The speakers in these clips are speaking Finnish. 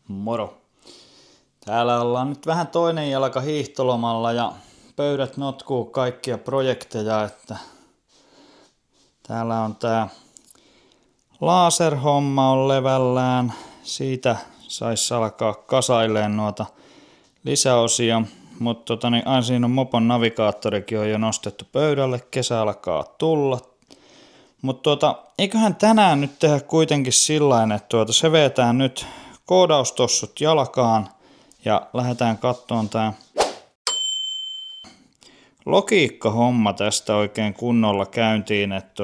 Moro! Täällä ollaan nyt vähän toinen jalka hiihtolomalla ja pöydät notkuu kaikkia projekteja, että täällä on tää laserhomma on levällään. Siitä sais alkaa kasaileen noita lisäosia, mutta siinä on mopon navigaattorikin on jo nostettu pöydälle, kesä alkaa tulla. Mutta eiköhän tänään nyt tehdä kuitenkin sillain, että se vetään nyt koodaustossut jalkaan ja lähdetään kattoon tää logiikkahomma tästä oikein kunnolla käyntiin, että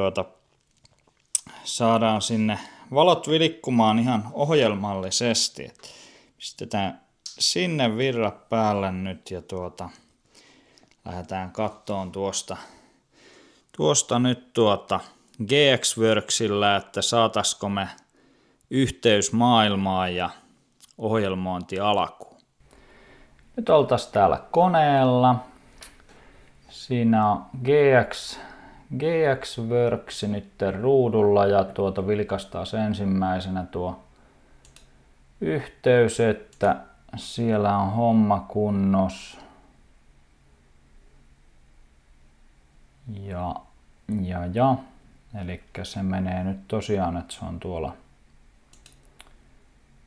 saadaan sinne valot vilkkumaan ihan ohjelmallisesti. Et pistetään sinne virrat päälle nyt ja lähdetään kattoon tuosta nyt GX-Worksillä, että saataisiko me yhteys maailmaan ja ohjelmointi alkuun. Nyt oltaisiin täällä koneella. Siinä on GX-Works nyt ruudulla ja vilkastaa ensimmäisenä tuo yhteys, että siellä on homma kunnos. Ja. Elikkä se menee nyt tosiaan, että se on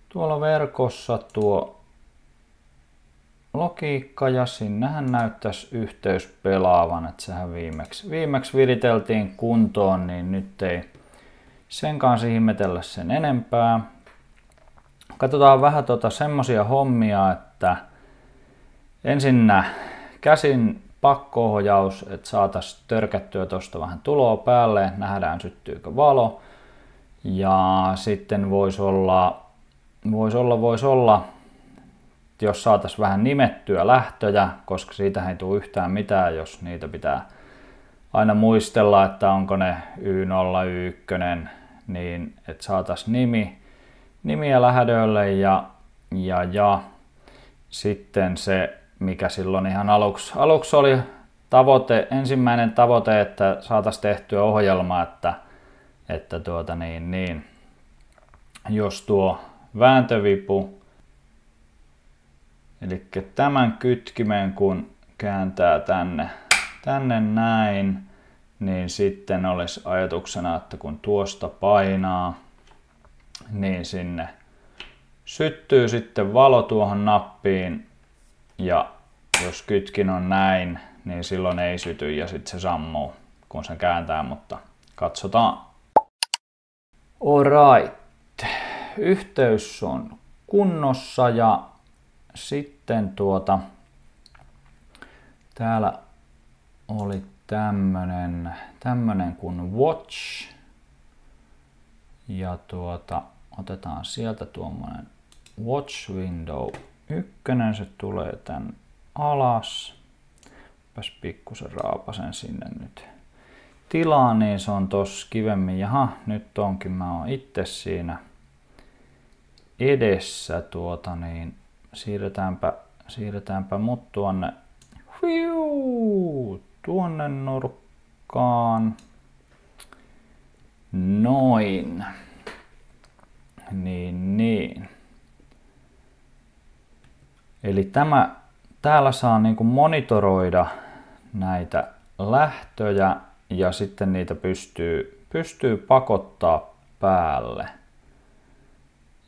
tuolla verkossa tuo logiikka ja sinnehän näyttäisi yhteys pelaavan, että sehän viimeksi viriteltiin kuntoon, niin nyt ei sen kanssa ihmetellä sen enempää. Katsotaan vähän semmosia hommia, että ensinnä käsin pakko-ohjaus, että saataisiin törkättyä tuosta vähän tuloa päälle, nähdään syttyykö valo. Ja sitten voisi olla, jos saataisiin vähän nimettyä lähtöjä, koska siitä ei tule yhtään mitään, jos niitä pitää aina muistella, että onko ne Y0, Y1, niin että saataisiin nimiä lähdölle ja sitten se, mikä silloin ihan aluksi oli ensimmäinen tavoite, että saataisiin tehtyä ohjelma, että jos tuo vääntövipu, eli tämän kytkimen kun kääntää tänne näin, niin sitten olisi ajatuksena, että kun tuosta painaa, niin sinne syttyy sitten valo tuohon nappiin, ja jos kytkin on näin, niin silloin ei syty ja sitten se sammuu, kun se kääntää, mutta katsotaan. Alright. Yhteys on kunnossa ja sitten täällä oli tämmönen kuin Watch ja otetaan sieltä tuommoinen Watch Window 1, se tulee tän alas. Pikkusen raapasen sinne nyt tilaa, niin se on tossa kivemmin. Jaha, nyt onkin, mä oon itse siinä edessä niin siirretäänpä mut tuonne nurkkaan. Noin. Niin. Eli täällä saa niinku monitoroida näitä lähtöjä ja sitten niitä pystyy pakottaa päälle.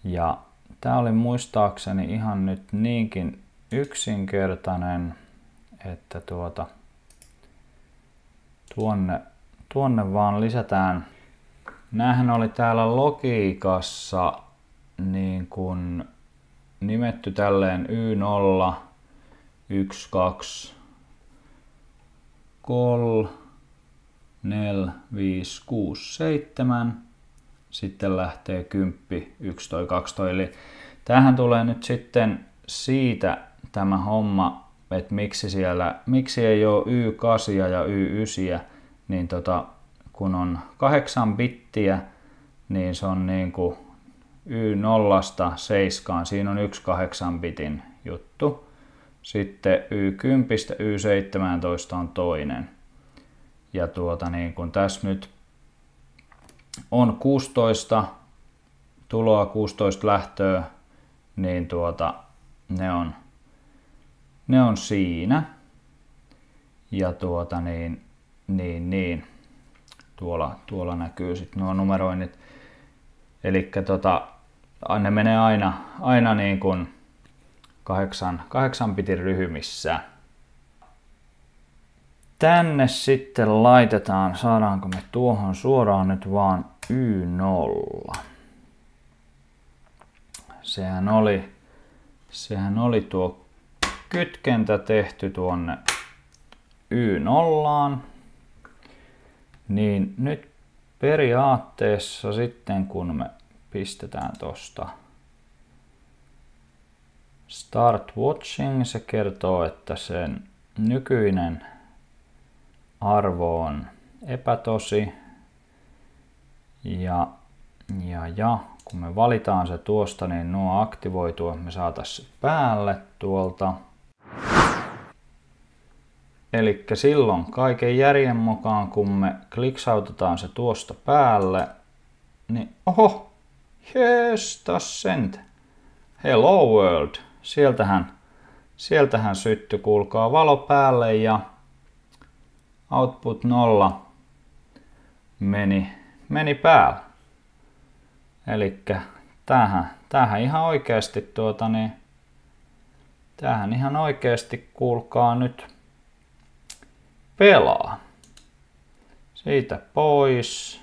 Ja tää oli muistaakseni ihan nyt niinkin yksinkertainen, että tuonne vaan lisätään. Näähän oli täällä logiikassa niin kuin nimetty tälleen Y0, 1, 2, 3, 4, 5, 6, 7. Sitten lähtee 10, 11, 12. Eli tämähän tulee nyt sitten siitä tämä homma, että miksi ei ole Y8 ja Y9, niin kun on 8 bittiä, niin se on niinku Y0-7, siinä on yksi 8 bitin juttu. Sitten Y10, Y17 on toinen. Ja niin kun tässä nyt on 16 tuloa, 16 lähtöä niin ne on siinä. Ja tuolla näkyy sitten nuo numeroinnit. Elikkä ne menee aina niin kuin 8 bitin ryhmissä. Tänne sitten laitetaan, saadaanko me tuohon suoraan nyt vaan Y0. Sehän oli tuo kytkentä tehty tuonne Y0. Niin nyt periaatteessa sitten kun me pistetään tosta Start Watching, se kertoo, että sen nykyinen arvo on epätosi. Ja kun me valitaan se tuosta, niin nuo aktivoituu, että me saataisiin päälle tuolta. Elikkä silloin kaiken järjen mukaan, kun me kliksautetaan se tuosta päälle, niin oho, jestas sent. Hello world. Sieltähän syttyi, kuulkaa, valo päälle ja output 0 meni päälle. Elikkä tämähän ihan oikeasti tämähän ihan oikeasti, kuulkaa, nyt pelaa. Siitä pois,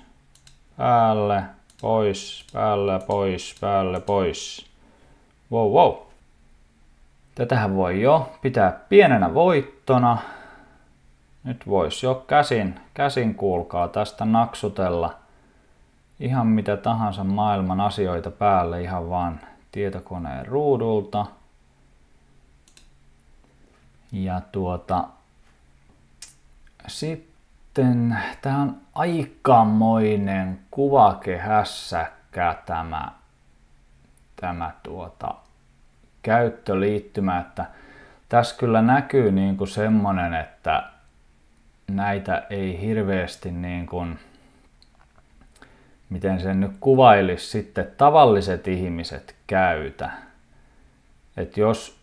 päälle, pois, päälle, pois, päälle, pois. Wow. Tätähän voi jo pitää pienenä voittona. Nyt voisi jo käsin, kuulkaa, tästä naksutella ihan mitä tahansa maailman asioita päälle ihan vaan tietokoneen ruudulta. Ja sitten tää on aikamoinen kuvakehässäkkä tämä käyttöliittymä, että tässä kyllä näkyy niinku semmonen, että näitä ei hirveästi niin kuin, miten sen nyt kuvailisi, sitten tavalliset ihmiset käytä. Et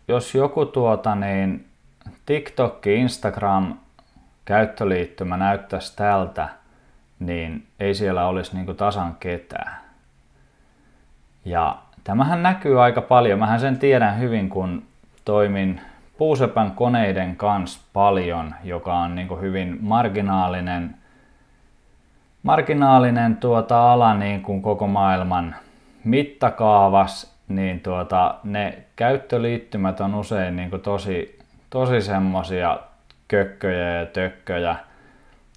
jos joku TikTok, Instagram käyttöliittymä näyttäisi tältä, niin ei siellä olisi niinku tasan ketään. Ja tämähän näkyy aika paljon. Mähän sen tiedän hyvin, kun toimin puusepän koneiden kanssa paljon, joka on niinku hyvin marginaalinen ala niin kuin koko maailman mittakaavas, niin ne käyttöliittymät on usein niinku tosi semmosia kökköjä ja tökköjä.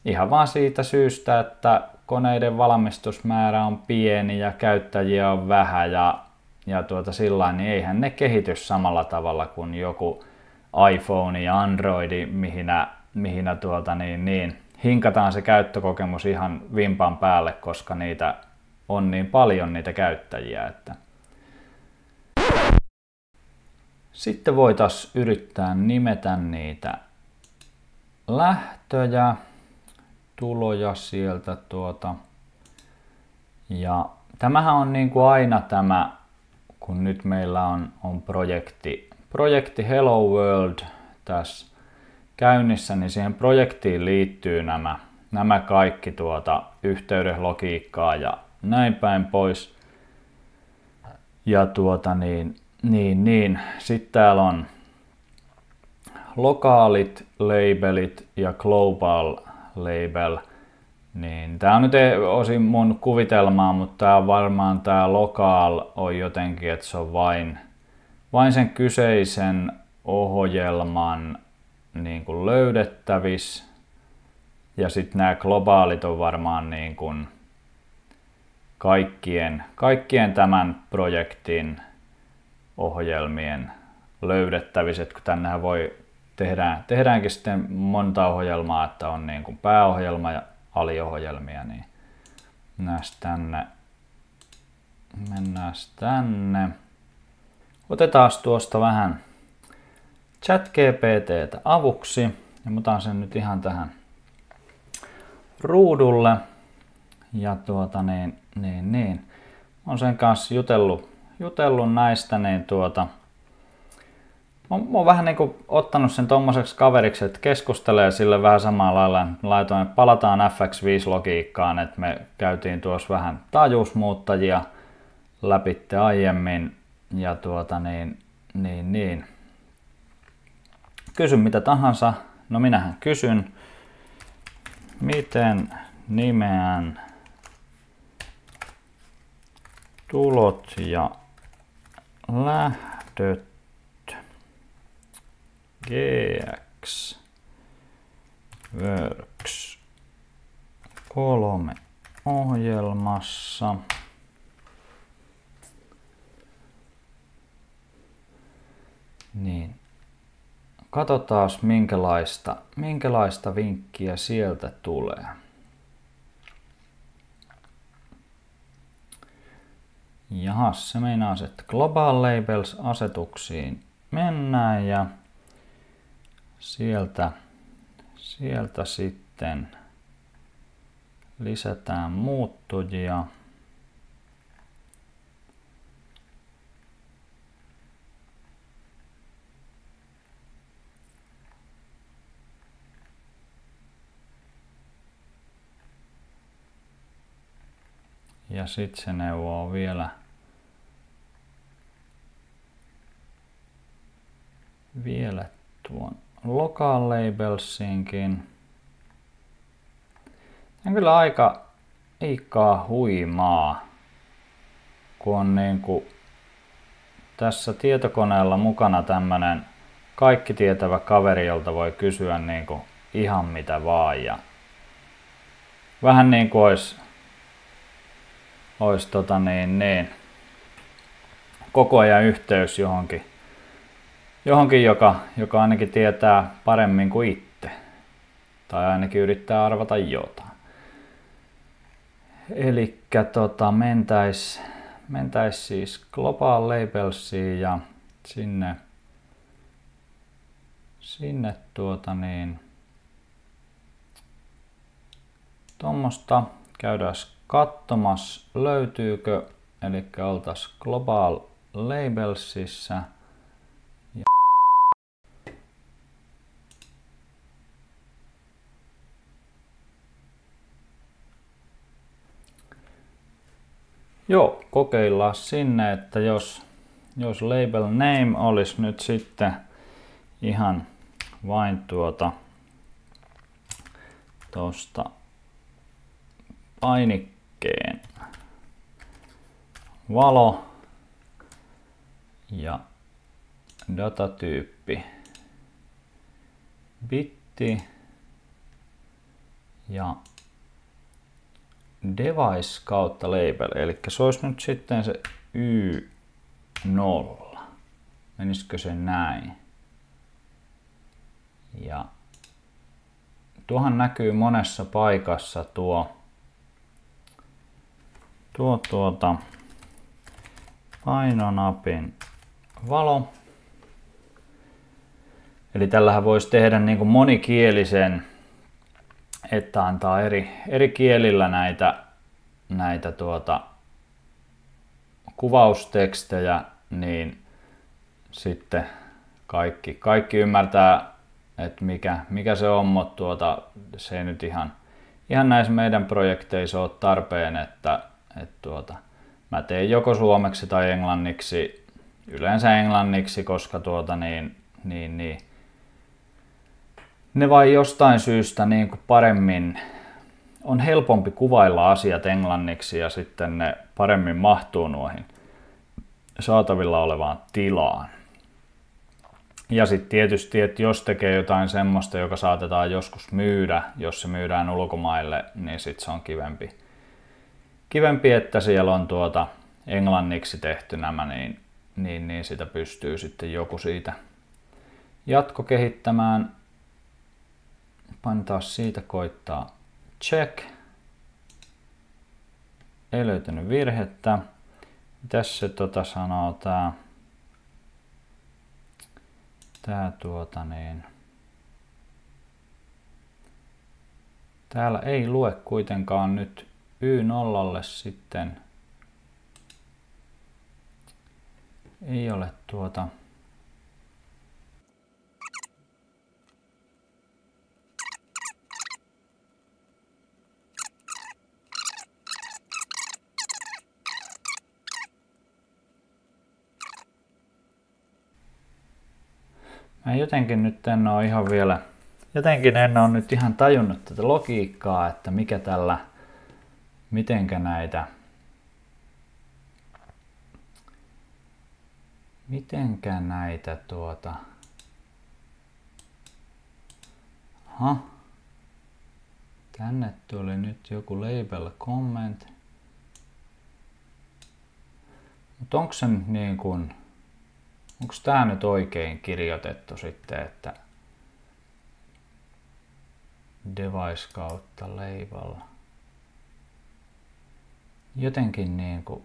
Ihan vaan siitä syystä, että koneiden valmistusmäärä on pieni ja käyttäjiä on vähän ja sillain, niin eihän ne kehity samalla tavalla kuin joku iPhone ja Android, mihinä hinkataan se käyttökokemus ihan vimpan päälle, koska niitä on niin paljon niitä käyttäjiä. Että sitten voitaisiin yrittää nimetä niitä lähtöjä, tuloja sieltä Ja tämähän on niin kuin aina tämä, kun nyt meillä on projekti Hello World tässä käynnissä, niin siihen projektiin liittyy nämä kaikki yhteydenlogiikkaa ja näin päin pois. Ja sitten täällä on lokaalit labelit ja global label. Niin, tää on nyt osin mun kuvitelmaa, mutta tää on varmaan tää local on jotenkin, että se on vain sen kyseisen ohjelman niin kuin löydettävissä. Ja sitten nämä globaalit on varmaan niin kuin kaikkien tämän projektin ohjelmien löydettävissä. Et kun tännehän voi tehdäänkin sitten monta ohjelmaa, että on niin kuin pääohjelma ja aliohjelmia, niin mennään tänne. Otetaan tuosta vähän ChatGPT:tä avuksi ja mä otan sen nyt ihan tähän ruudulle. Ja on sen kanssa jutellut näistä, niin mä oon vähän niinku ottanut sen tommoseksi kaveriksi, että keskustelee sille vähän samalla lailla. Laitoin, että palataan FX5-logiikkaan, että me käytiin tuossa vähän taajuusmuuttajia läpitte aiemmin. Ja niin. Kysy mitä tahansa. No minähän kysyn, miten nimeän tulot ja lähdöt GX Works 3 ohjelmassa. Niin. Katsotaan minkälaista vinkkiä sieltä tulee. Jahas, se meinaa, että Global Labels -asetuksiin mennään ja sieltä sitten lisätään muuttujia. Ja sitten se neuvoo vielä tuon Local Labelsinkin. On kyllä aika huimaa, kun on niinku tässä tietokoneella mukana tämmönen kaikki tietävä kaveri, jolta voi kysyä niinku ihan mitä vaan. Ja vähän niin kuin olisi koko ajan yhteys johonkin joka ainakin tietää paremmin kuin itse. Tai ainakin yrittää arvata jotain. Elikkä mentäis siis Global Labelsiin ja sinne tuommoista käydään katsomassa löytyykö, eli oltais Global Labelsissa. Joo, kokeillaan sinne, että jos label name olisi nyt sitten ihan vain tuosta painikkeen valo ja datatyyppi bitti ja device kautta label, eli se olisi nyt sitten se Y0. Menisikö se näin? Ja tuohan näkyy monessa paikassa tuo painonapin valo. Eli tällähän voisi tehdä niin kuin monikielisen, että antaa eri kielillä näitä kuvaustekstejä, niin sitten kaikki ymmärtää, että mikä se on, mutta se ei nyt ihan näissä meidän projekteissa ole tarpeen, että mä teen joko suomeksi tai englanniksi, yleensä englanniksi, koska ne vain jostain syystä niin kuin paremmin on helpompi kuvailla asiat englanniksi ja sitten ne paremmin mahtuu noihin saatavilla olevaan tilaan. Ja sitten tietysti, että jos tekee jotain semmoista, joka saatetaan joskus myydä, jos se myydään ulkomaille, niin sitten se on kivempi, että siellä on englanniksi tehty nämä, niin sitä pystyy sitten joku siitä jatkokehittämään. Painetaan siitä koittaa check. Ei löytynyt virhettä. Mitäs se sanoo tää täällä ei lue kuitenkaan nyt Y0 sitten ei ole mä jotenkin nyt en oo ihan vielä, jotenkin en oo nyt ihan tajunnut tätä logiikkaa, että mikä tällä, mitenkä näitä tänne tuli nyt joku label comment. Mutta onko se nyt niin kuin, onko tää nyt oikein kirjoitettu sitten, että device kautta label? Jotenkin niin kuin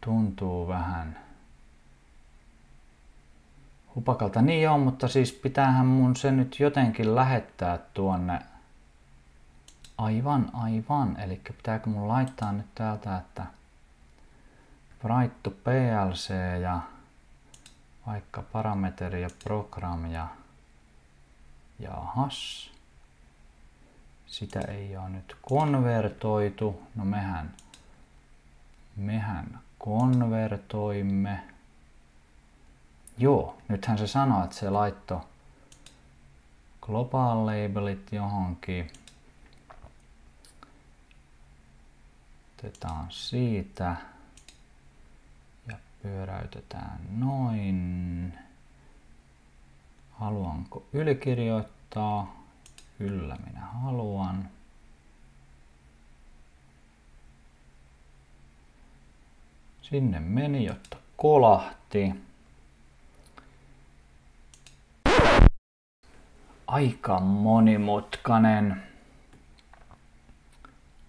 tuntuu vähän hupakalta. Niin joo, mutta siis pitäähän mun se nyt jotenkin lähettää tuonne. Aivan. Eli pitääkö mun laittaa nyt täältä, että write to PLC ja vaikka parameteri ja program ja jahas. Sitä ei ole nyt konvertoitu. No mehän konvertoimme. Joo, nythän se sanoo, että se laittoi global labelit johonkin. Otetaan siitä ja pyöräytetään noin. Haluanko ylikirjoittaa? Kyllä minä haluan. Sinne meni, jotta kolahti. Aika monimutkainen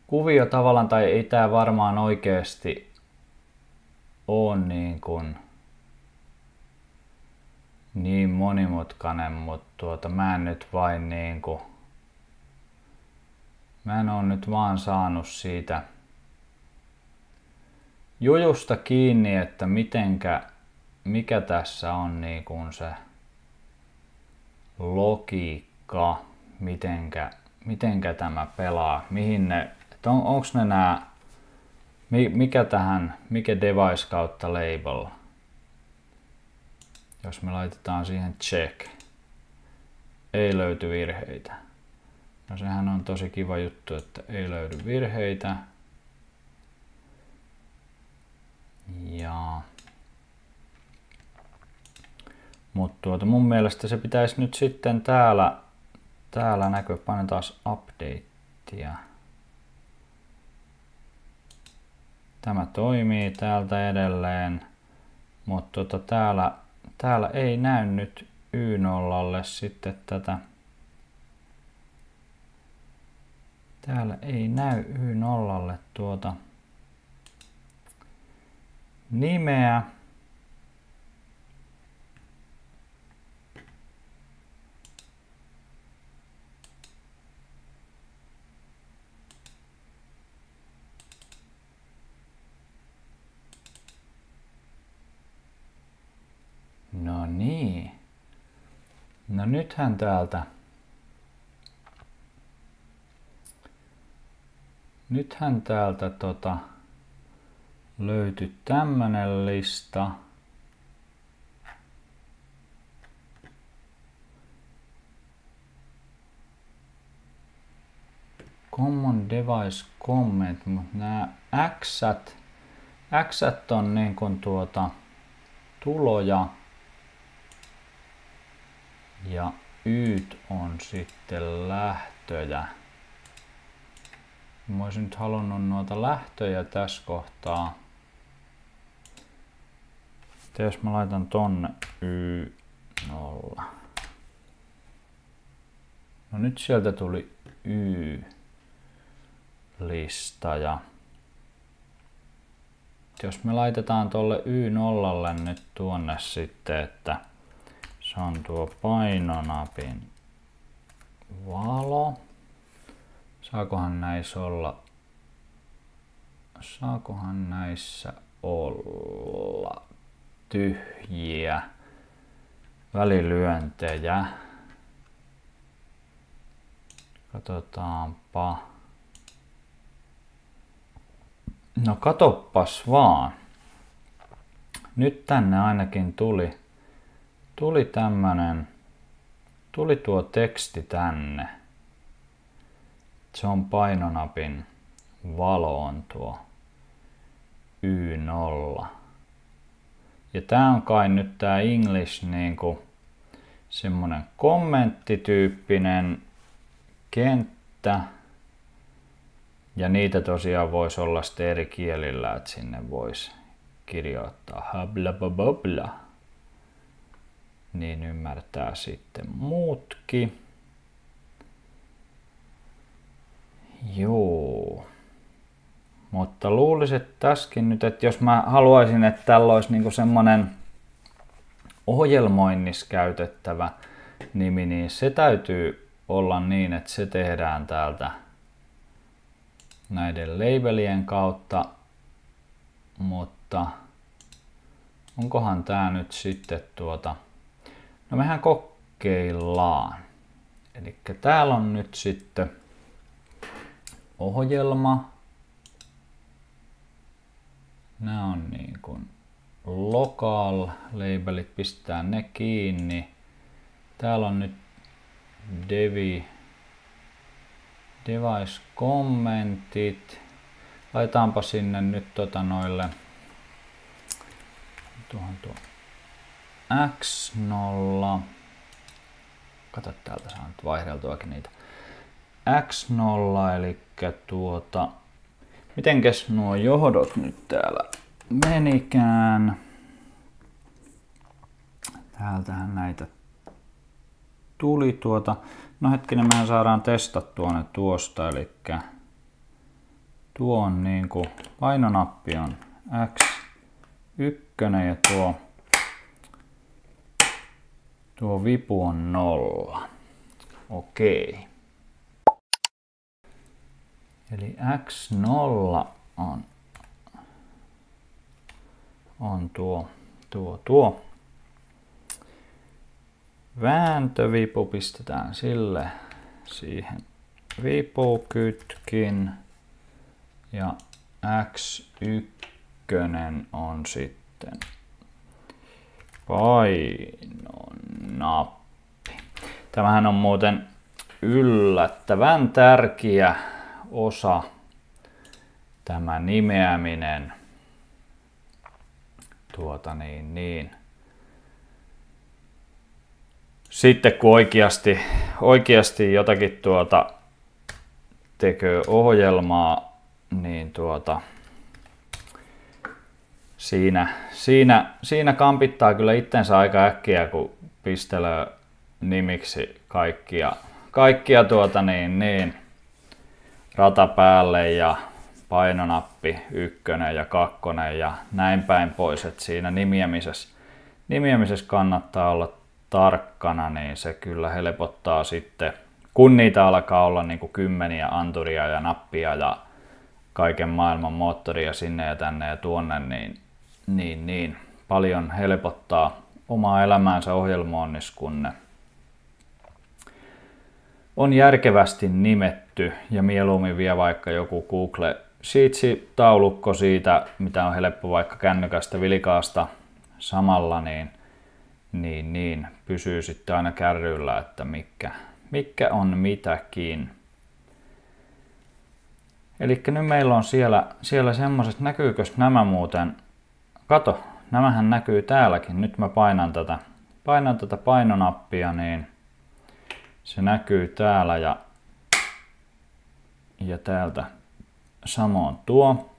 kuvio tavallaan, tai ei tää varmaan oikeesti ole niin monimutkainen, mutta mä en nyt vain mä en oo nyt vaan saanut siitä jujusta kiinni, että mikä tässä on se logiikka, mitenkä tämä pelaa, mihin ne, onks ne nää, mikä device kautta label, jos me laitetaan siihen check, ei löyty virheitä. No sehän on tosi kiva juttu, että ei löydy virheitä. Ja mutta mun mielestä se pitäisi nyt sitten täällä näkyy, panen taas updatea. Tämä toimii täältä edelleen, mutta täällä ei näy nyt Y0 sitten tätä. Täällä ei näy Y0 nimeä. No niin. No nythän täältä löytyi tämmönen lista. Common device comment, mutta nämä X:t on tuloja ja Y't on sitten lähtöjä. Mä olisin nyt halunnut noita lähtöjä tässä kohtaa. Jos mä laitan tonne Y0. No nyt sieltä tuli Y-lista ja jos me laitetaan tolle Y0 nyt tuonne sitten, että se on tuo painonapin valo. Saakohan näissä olla tyhjiä välilyöntejä. Katsotaanpa. No katoppas vaan. Nyt tänne ainakin tuli tuo teksti tänne. Se on painonapin valoon tuo Y0. Ja tää on kai nyt tää English niinku semmonen kommenttityyppinen kenttä. Ja niitä tosiaan voisi olla sitten eri kielillä, että sinne voisi kirjoittaa hablabababla. Niin ymmärtää sitten muutkin. Joo. Mutta luulisin että tässäkin nyt, että jos mä haluaisin, että tällä olisi niinku semmonen ohjelmoinnissa käytettävä nimi, niin se täytyy olla niin, että se tehdään täältä näiden labelien kautta, mutta onkohan tää nyt sitten no mehän kokeillaan. Eli täällä on nyt sitten ohjelma. Nämä on niin kuin local labelit, pistää ne kiinni. Täällä on nyt device kommentit. Laitaanpa sinne nyt noille tuohon X0. Kato, täältä saa nyt vaihdeltuakin niitä. X0, eli mitenkäs nuo johdot nyt täällä menikään? Täältähän näitä tuli No hetkinen, mehän saadaan testattua ne tuosta, eli tuo on niinku, painonappi on X1 ja tuo vipu on 0. Okei. Eli X0 on tuo. Vääntövipu pistetään siihen vipukytkin ja X1 on sitten painonappi. Tämähän on muuten yllättävän tärkeä osa, tämä nimeäminen. Sitten kun oikeasti jotakin tekee ohjelmaa, niin siinä kampittaa kyllä itsensä aika äkkiä, kun pistelee nimiksi kaikkia rata päälle ja painonappi 1 ja 2 ja näin päin pois, että siinä nimeämisessä kannattaa olla tarkkana, niin se kyllä helpottaa sitten, kun niitä alkaa olla niin kuin kymmeniä anturia ja nappia ja kaiken maailman moottoria sinne ja tänne ja tuonne, niin paljon helpottaa omaa elämäänsä ohjelmoinnissa, kun ne on järkevästi nimetty ja mieluummin vie vaikka joku Google Sheets-taulukko siitä, mitä on helppo vaikka kännykästä vilkaasta samalla, niin pysyy sitten aina kärryillä, että mikä on mitäkin. Eli nyt meillä on siellä semmoiset, näkyykö nämä muuten, kato, nämähän näkyy täälläkin, nyt mä painan tätä painonappia, niin se näkyy täällä ja täältä samoin tuo.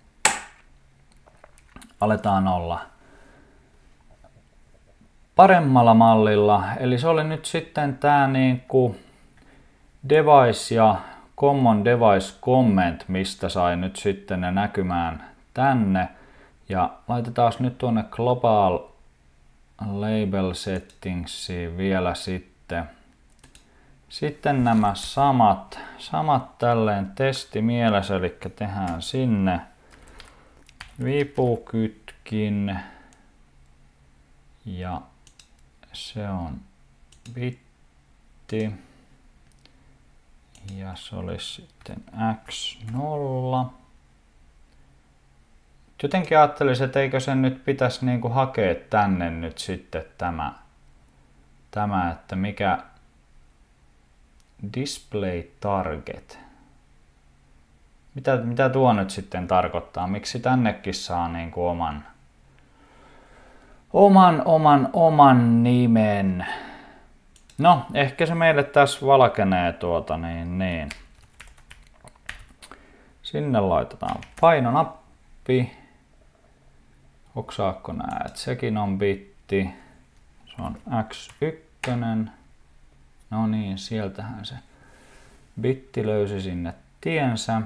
Aletaan olla paremmalla mallilla, eli se oli nyt sitten tää niinku device ja common device comment, mistä sai nyt sitten ne näkymään tänne. Ja laitetaan nyt tuonne global label settingsiin vielä sitten nämä samat tälleen testimielessä, eli tehdään sinne vipukytkin Vipukyytkin. Ja se on bitti. Ja se olisi sitten X0. Jotenkin ajattelisin, että eikö sen nyt pitäisi niinku hakea tänne nyt sitten tämä, että mikä display target. Mitä tuo nyt sitten tarkoittaa? Miksi tännekin saa niinku oman nimen? No, ehkä se meille tässä valkenee niin. Sinne laitetaan painonappi. Oksaakko näet? Sekin on bitti. Se on X1. No niin, sieltähän se bitti löysi sinne tiensä.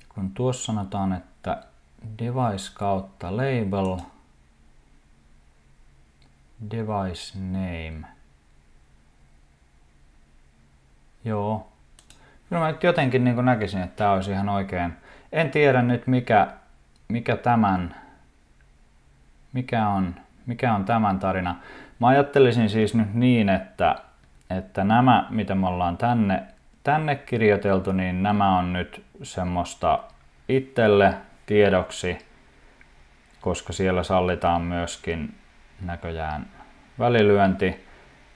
Kun tuossa sanotaan, että device kautta label, device name. Joo. Kyllä mä nyt jotenkin niin näkisin, että tää olisi ihan oikein. En tiedä nyt mikä on tämän tarina. Mä ajattelisin siis nyt niin, että nämä, mitä me ollaan tänne kirjoiteltu, niin nämä on nyt semmoista itselle tiedoksi, koska siellä sallitaan myöskin näköjään välilyönti.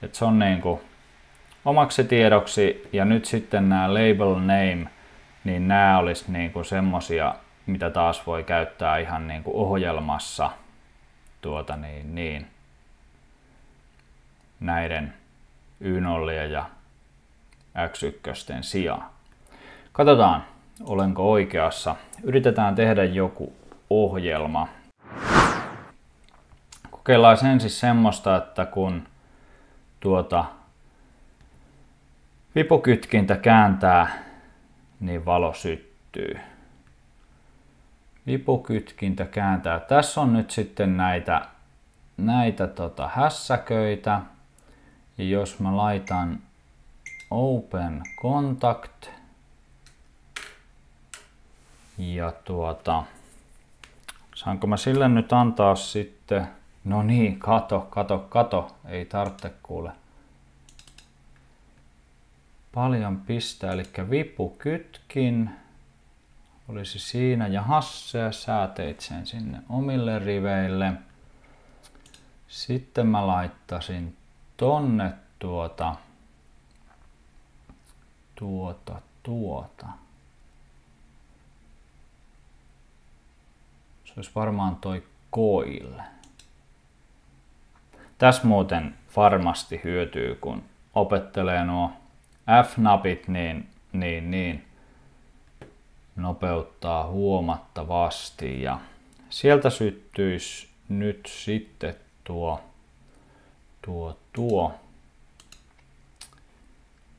Että se on niinku omaksi tiedoksi, ja nyt sitten nämä label name, niin nämä olisi niinku semmosia, mitä taas voi käyttää ihan niinku ohjelmassa näiden Y0 ja X1 sijaan. Katsotaan, olenko oikeassa. Yritetään tehdä joku ohjelma. Kokeillaan ensin semmoista, että kun vipukytkintä kääntää, niin valo syttyy. Vipukytkintä kääntää. Tässä on nyt sitten näitä hässäköitä. Ja jos mä laitan open contact ja saanko mä sille nyt antaa sitten, no niin, kato, ei tarvitse kuule paljon pistää, eli vipukytkin olisi siinä ja Hasse, sä teit sen sinne omille riveille. Sitten mä laittasin tonne Se olisi varmaan toi coil. Tässä muuten varmasti hyötyy, kun opettelee nuo F-napit, niin nopeuttaa huomattavasti. Ja sieltä syttyisi nyt sitten tuo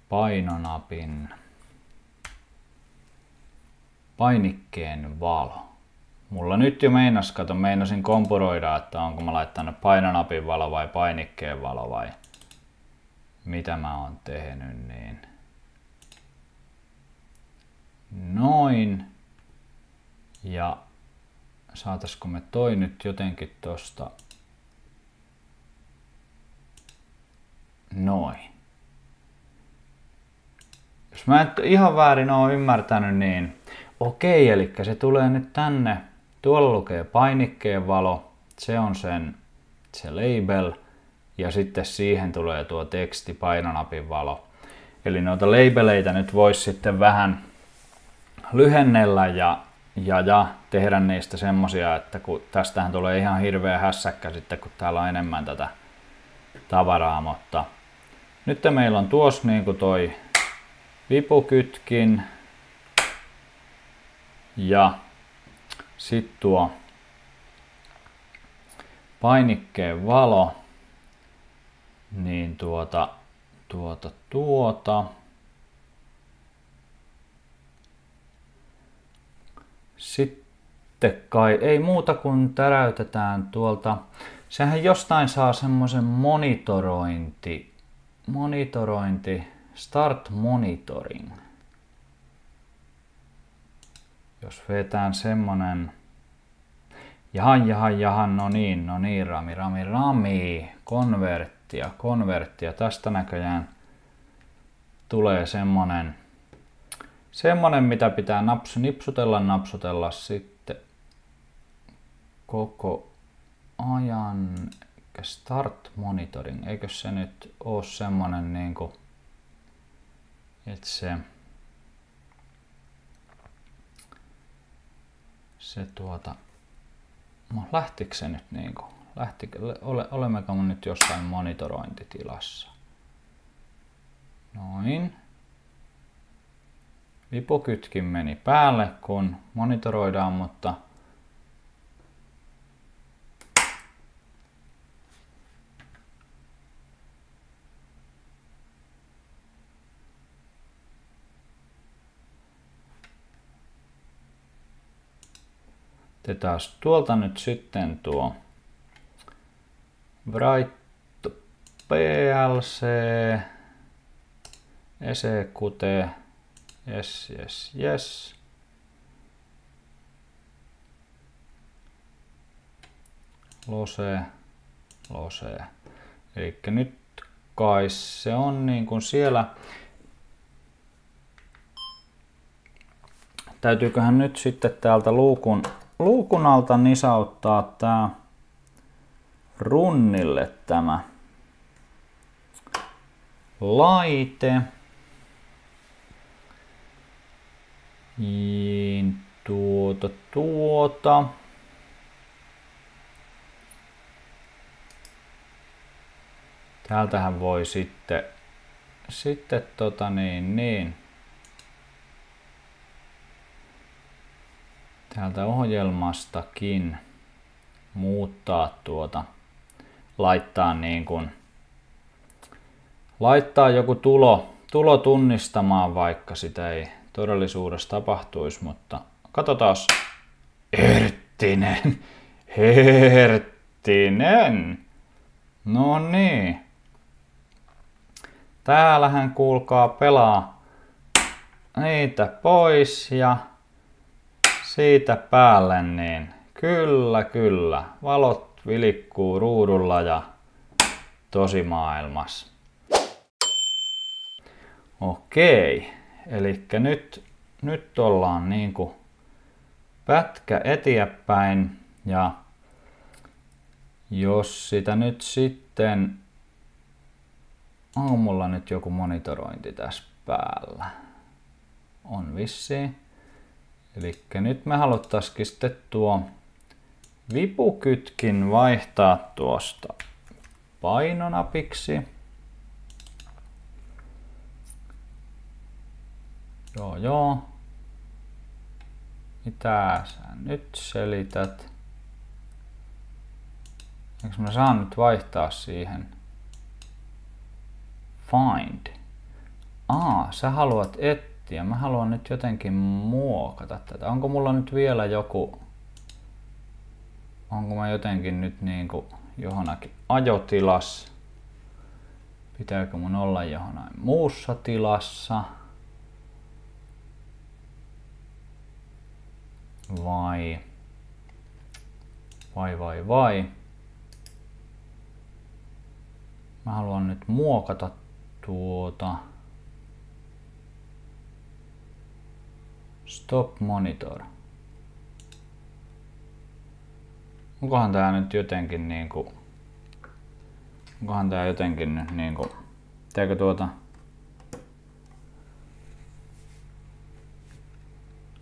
painonapin painikkeen valo. Mulla nyt jo meinasin kompuroida, että onko mä laittanut painonapin valo vai painikkeen valo vai mitä mä oon tehnyt, niin noin. Ja saataisiko me toi nyt jotenkin tosta noin. Jos mä et ihan väärin oo ymmärtänyt, niin okei, eli se tulee nyt tänne. Tuolla lukee painikkeen valo, se on se label, ja sitten siihen tulee tuo teksti painonapin valo. Eli noita labeleita nyt voisi sitten vähän lyhennellä ja tehdä niistä semmosia, että kun tästähän tulee ihan hirveä hässäkkä sitten, kun täällä on enemmän tätä tavaraa, mutta nyt meillä on tuossa niinku toi vipukytkin ja sitten tuo painikkeen valo, niin Sitten kai ei muuta kuin täräytetään tuolta. Sehän jostain saa semmoisen monitorointi, start monitoring. Jos vetään semmonen... Jahan, no niin, Rami. Konverttia. Tästä näköjään tulee semmonen, mitä pitää napsutella sitten koko ajan. Start monitoring, eikö se nyt oo semmonen niinku, että se no lähtikö se nyt niinku, olemmeko me nyt jossain monitorointitilassa? Noin. Vipukytkin meni päälle, kun monitoroidaan, mutta otetaan tuolta nyt sitten tuo Bright PLC ECQT yes. Lose. Elikkä nyt kai se on niin kuin siellä. Täytyyköhän nyt sitten täältä luukun alta nisauttaa tää runnille tämä laite. Tuota. Täältähän voi sitten täältä ohjelmastakin muuttaa laittaa joku tulo tunnistamaan, vaikka sitä ei todellisuudessa tapahtuisi, mutta katsotaan. Herttinen. No niin. Täällähän kuulkaa pelaa niitä pois ja siitä päälle, niin kyllä. Valot vilikkuu ruudulla ja tosimaailmassa. Okei, elikkä nyt ollaan niinku pätkä eteenpäin ja jos sitä nyt sitten on mulla nyt joku monitorointi tässä päällä. On vissiin. Elikkä nyt me haluttaisiin sitten tuo vipukytkin vaihtaa tuosta painonapiksi. Joo. Mitä sä nyt selität? Eikö mä saan nyt vaihtaa siihen? Find. Sä haluat etsiä. Mä haluan nyt jotenkin muokata tätä. Onko mulla nyt vielä joku... Onko mä jotenkin nyt niinku johonkin ajotilassa? Pitääkö mun olla johonkin muussa tilassa? Vai? Mä haluan nyt muokata tuota Stop Monitor. Onkohan tää nyt jotenkin niinku... Pitääkö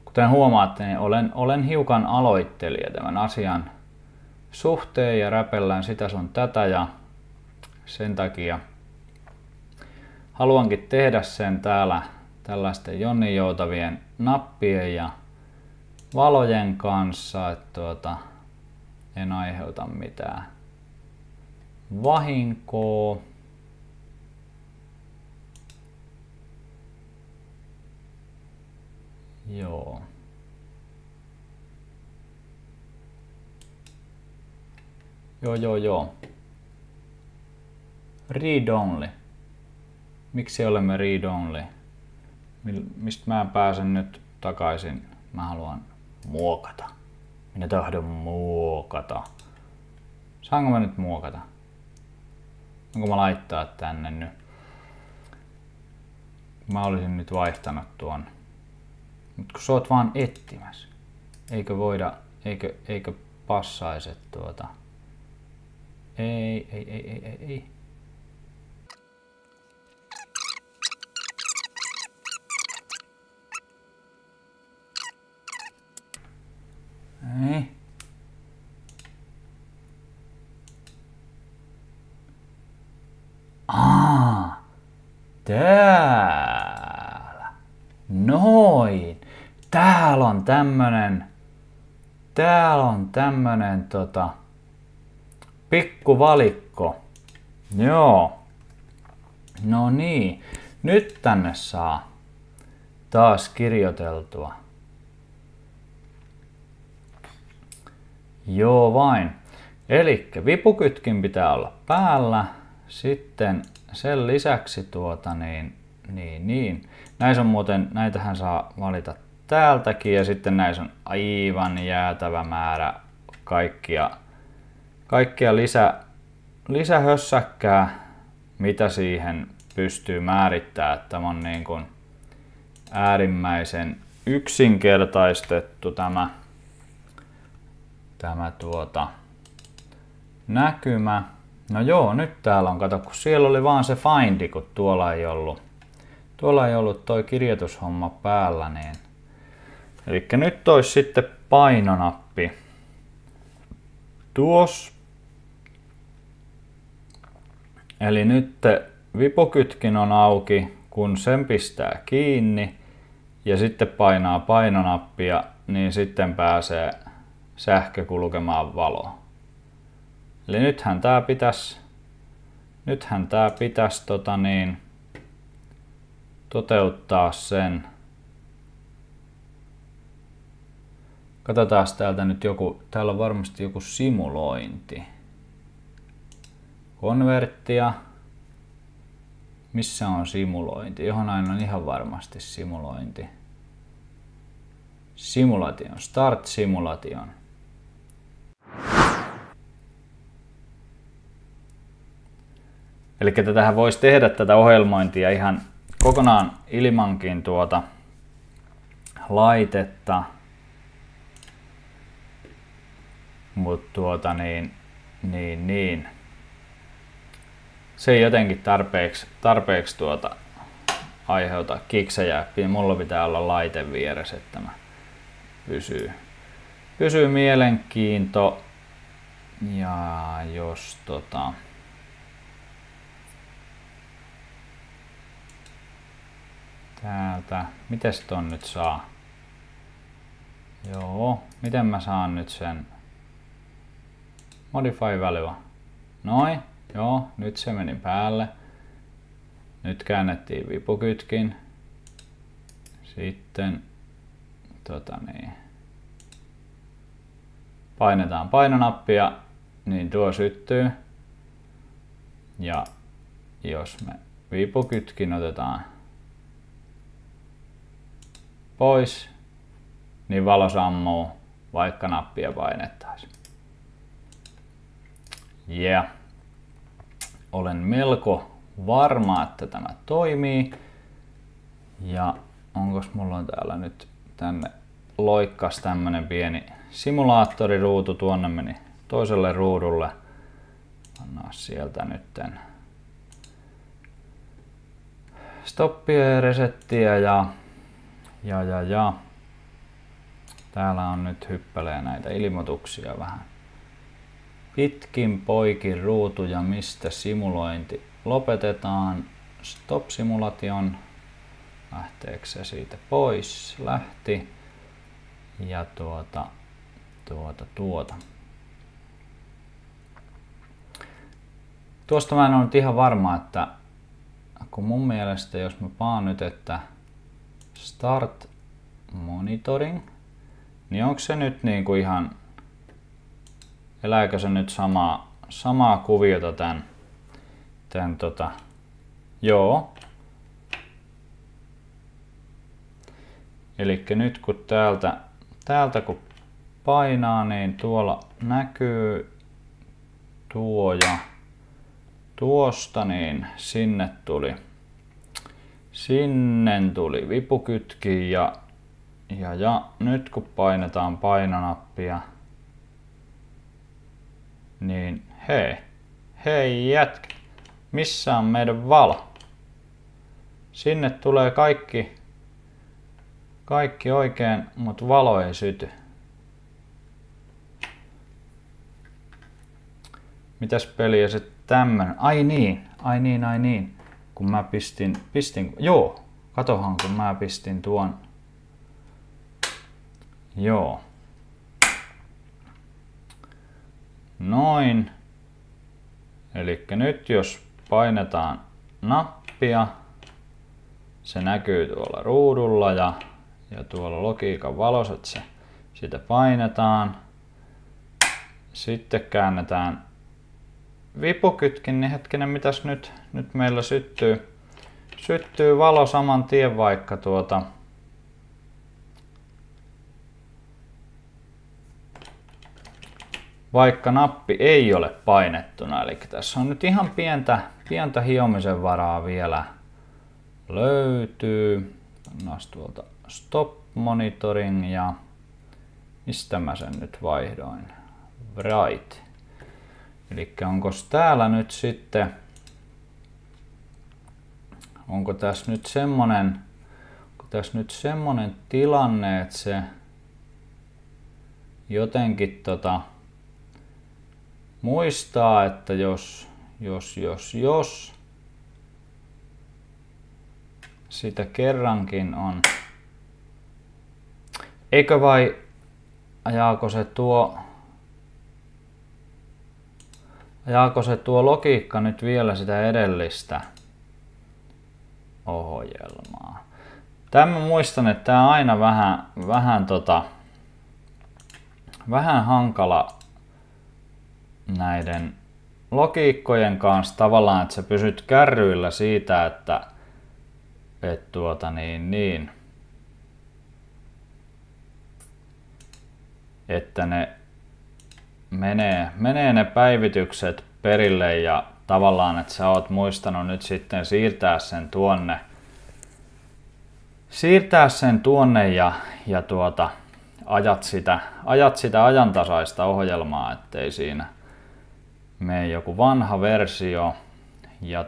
Kuten huomaatte, niin olen hiukan aloittelija tämän asian suhteen ja räpellään sitä sun tätä ja sen takia haluankin tehdä sen täällä tällaisten jonninjoutavien nappien ja valojen kanssa, että en aiheuta mitään vahinkoa. Joo. Read only. Miksi olemme read only? Mistä mä pääsen nyt takaisin? Mä haluan Muokata. Minä tahdon muokata. Saanko mä nyt muokata? Onko mä laittaa tänne nyt? Mä olisin nyt vaihtanut tuon. Mut kun sä oot vaan etsimässä. Eikö voida, eikö passaiset tuota. Ei. Ei. Täällä. Noin. Täällä on tämmönen pikku valikko. Joo. No niin. Nyt tänne saa taas kirjoiteltua. Joo vain. Elikkä vipukytkin pitää olla päällä. Sitten sen lisäksi näissä on muuten, näitähän saa valita täältäkin ja sitten näissä on aivan jäätävä määrä kaikkia lisähössäkkää, mitä siihen pystyy määrittämään. Tämä on niin kuin äärimmäisen yksinkertaistettu tämä näkymä. No joo, nyt täällä on, kato, kun siellä oli vaan se findi, kun tuolla ei ollut toi kirjoitushomma päällä, niin. Elikkä nyt olisi sitten painonappi. Tuos. Eli nyt vipukytkin on auki, kun sen pistää kiinni ja sitten painaa painonappia, niin sitten pääsee sähkö kulkemaan valoon. Eli nythän tää pitäisi toteuttaa sen. Katsotaan täältä nyt joku, täällä on varmasti joku simulointi. Konverttia. Missä on simulointi? Johon aina on ihan varmasti simulointi. Simulation, start simulation. Eli tätähän voisi tehdä tätä ohjelmointia ihan kokonaan ilmankin laitetta. Mutta se ei jotenkin tarpeeksi aiheuta kiksejä. Mulla pitää olla laite vieressä, että tämä pysyy mielenkiinto. Ja jos täältä, mites ton nyt saa? Joo, miten mä saan nyt sen? Modify value. Noin, joo, nyt se meni päälle. Nyt käännettiin vipukytkin. Sitten painetaan painonappia, niin tuo syttyy. Ja jos me vipukytkin otetaan pois, niin valo sammuu, vaikka nappia painettaisiin. Yeah. Olen melko varma, että tämä toimii. Ja onkos mulla on täällä nyt tänne loikkas tämmönen pieni simulaattoriruutu, tuonne meni toiselle ruudulle. Pannaan sieltä nytten stoppia ja resettiä ja täällä on nyt hyppälee näitä ilmoituksia vähän. Pitkin poikin ruutuja, mistä simulointi lopetetaan. Stop simulation. Lähteekö se siitä pois? Lähti. Ja Tuosta mä en ole nyt ihan varma, että kun mun mielestä jos mä paan nyt, että start monitoring, niin onko se nyt niinku ihan, elääkö se nyt samaa kuviota tän joo. Elikkä nyt kun täältä täältä kun painaa, niin tuolla näkyy tuo ja tuosta niin sinne tuli vipukytki ja nyt kun painetaan painonappia, niin hei jätkä, missä on meidän valo? Sinne tulee kaikki oikein, mutta valo ei syty. Mitäs peliä se tämmönen? Ai niin. Kun mä pistin, joo, katohan kun mä pistin tuon, joo. Noin. Elikkä nyt jos painetaan nappia, se näkyy tuolla ruudulla ja tuolla logiikan valossa, että sitä painetaan. Sitten käännetään vipukytkin, niin hetkinen, mitäs nyt meillä syttyy valo saman tien, vaikka nappi ei ole painettuna. Eli tässä on nyt ihan pientä hiomisen varaa vielä löytyy. Pannaan tuolta stop monitoring ja mistä mä sen nyt vaihdoin? Right. Eli onko täällä nyt sitten, onko tässä nyt semmonen tilanne, että se jotenkin muistaa, että jos sitä kerrankin on, eikö vai ajaako se tuo logiikka nyt vielä sitä edellistä ohjelmaa? Tämän muistan, että tää on aina vähän hankala näiden logiikkojen kanssa tavallaan, että sä pysyt kärryillä siitä, että ne menee ne päivitykset perille ja tavallaan, että sä oot muistanut nyt sitten siirtää sen tuonne ja ajat sitä ajantasaista ohjelmaa, ettei siinä mene joku vanha versio ja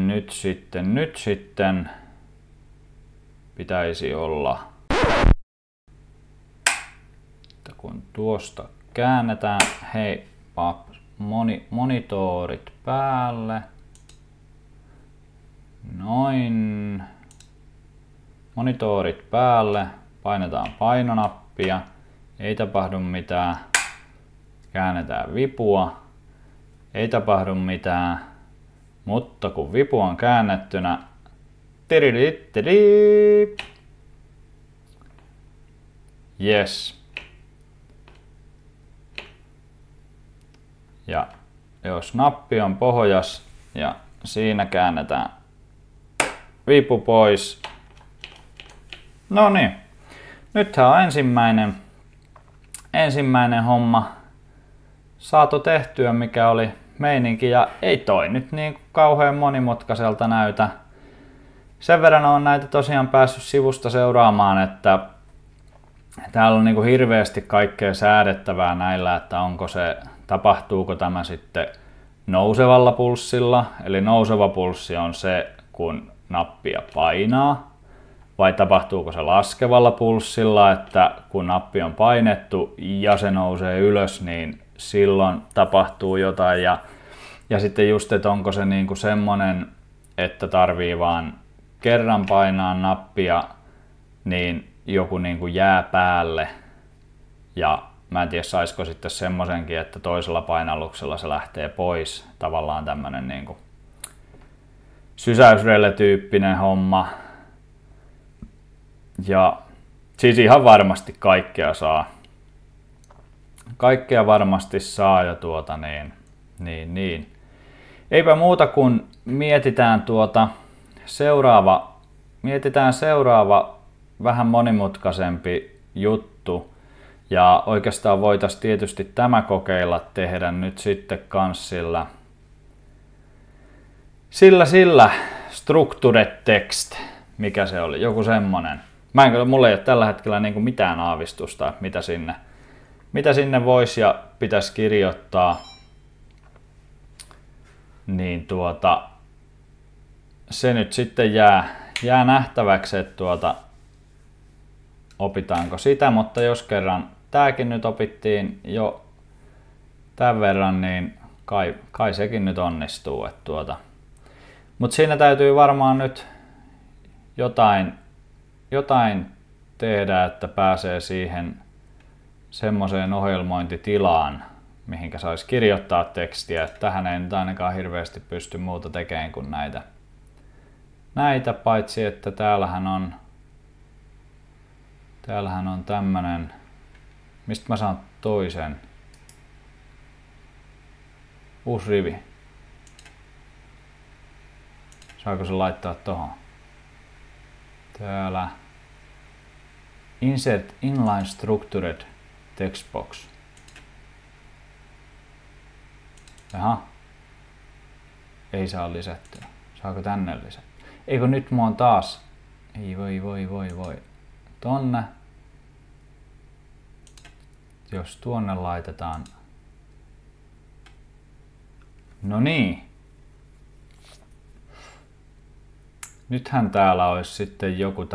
nyt sitten pitäisi olla, että kun tuosta käännetään, hei, monitorit päälle, noin, monitorit päälle, painetaan painonappia, ei tapahdu mitään, käännetään vipua, ei tapahdu mitään, mutta kun vipu on käännettynä, yes. Ja jos nappi on pohjas ja siinä käännetään vipu pois. No niin, nythän on ensimmäinen homma saatu tehtyä, mikä oli meininki, ja ei toi nyt niin kauhean monimutkaiselta näytä. Sen verran on näitä tosiaan päässyt sivusta seuraamaan, että täällä on niinku hirveästi kaikkea säädettävää näillä, että tapahtuuko tämä sitten nousevalla pulssilla, eli nouseva pulssi on se, kun nappia painaa, vai tapahtuuko se laskevalla pulssilla, että kun nappi on painettu ja se nousee ylös, niin silloin tapahtuu jotain, ja sitten just, että onko se niinku semmonen, että tarvii vaan kerran painaa nappia, niin joku niinku jää päälle, ja mä en tiedä saisiko sitten semmosenkin, että toisella painalluksella se lähtee pois, tavallaan tämmönen niinku sysäysrelle-tyyppinen homma, ja siis ihan varmasti kaikkea varmasti saa, ja niin. Eipä muuta kuin mietitään seuraava mietitään seuraava vähän monimutkaisempi juttu. Ja oikeastaan voitaisiin tietysti tämä kokeilla tehdä nyt sitten kans sillä structured text, mikä se oli, joku semmonen. Mulla ei ole tällä hetkellä niinku mitään aavistusta, mitä sinne voisi ja pitäisi kirjoittaa. Niin se nyt sitten jää nähtäväksi, että opitaanko sitä, mutta jos kerran tääkin nyt opittiin jo tämän verran, niin kai sekin nyt onnistuu. Mutta siinä täytyy varmaan nyt jotain tehdä, että pääsee siihen semmoiseen ohjelmointitilaan, mihinkä saisi kirjoittaa tekstiä. Tähän ei nyt ainakaan hirveästi pysty muuta tekemään kuin näitä, paitsi että täällähän on tämmönen, mistä mä saan toisen, uusi rivi. Saako se laittaa tohon? Täällä Insert Inline Structured Text Box. Jaha. Ei saa lisättyä. Saako tänne lisättyä? Eikö nyt mä oon taas? Ei voi. Tonne. Jos tuonne laitetaan. No niin. Nythän täällä olisi sitten joku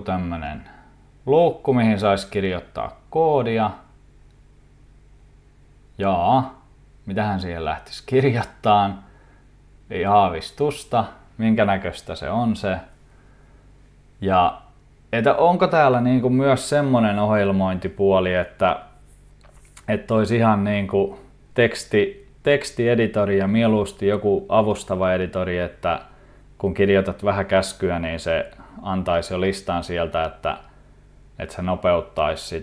tämmönen luukku, mihin saisi kirjoittaa koodia. Jaa, mitähän siihen lähtisi kirjoittaan? Ei aavistusta, minkä näköistä se on se. Ja että onko täällä niinku myös semmonen ohjelmointipuoli, että olisi ihan niinku tekstieditori ja mieluusti joku avustava editori, että kun kirjoitat vähän käskyä, niin se antaisi jo listan sieltä, että se nopeuttaisi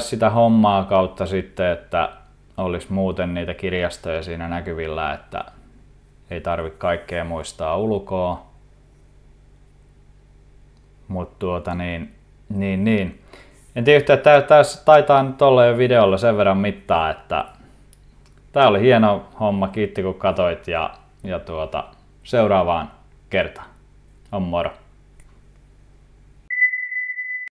sitä hommaa kautta sitten, että olisi muuten niitä kirjastoja siinä näkyvillä, että ei tarvitse kaikkea muistaa ulkoa. Mutta niin. En tiedä yhtään, että tässä taitaa nyt olla jo videolla sen verran mittaa, että tää oli hieno homma, kiitti kun katsoit ja seuraavaan kertaan. On moro!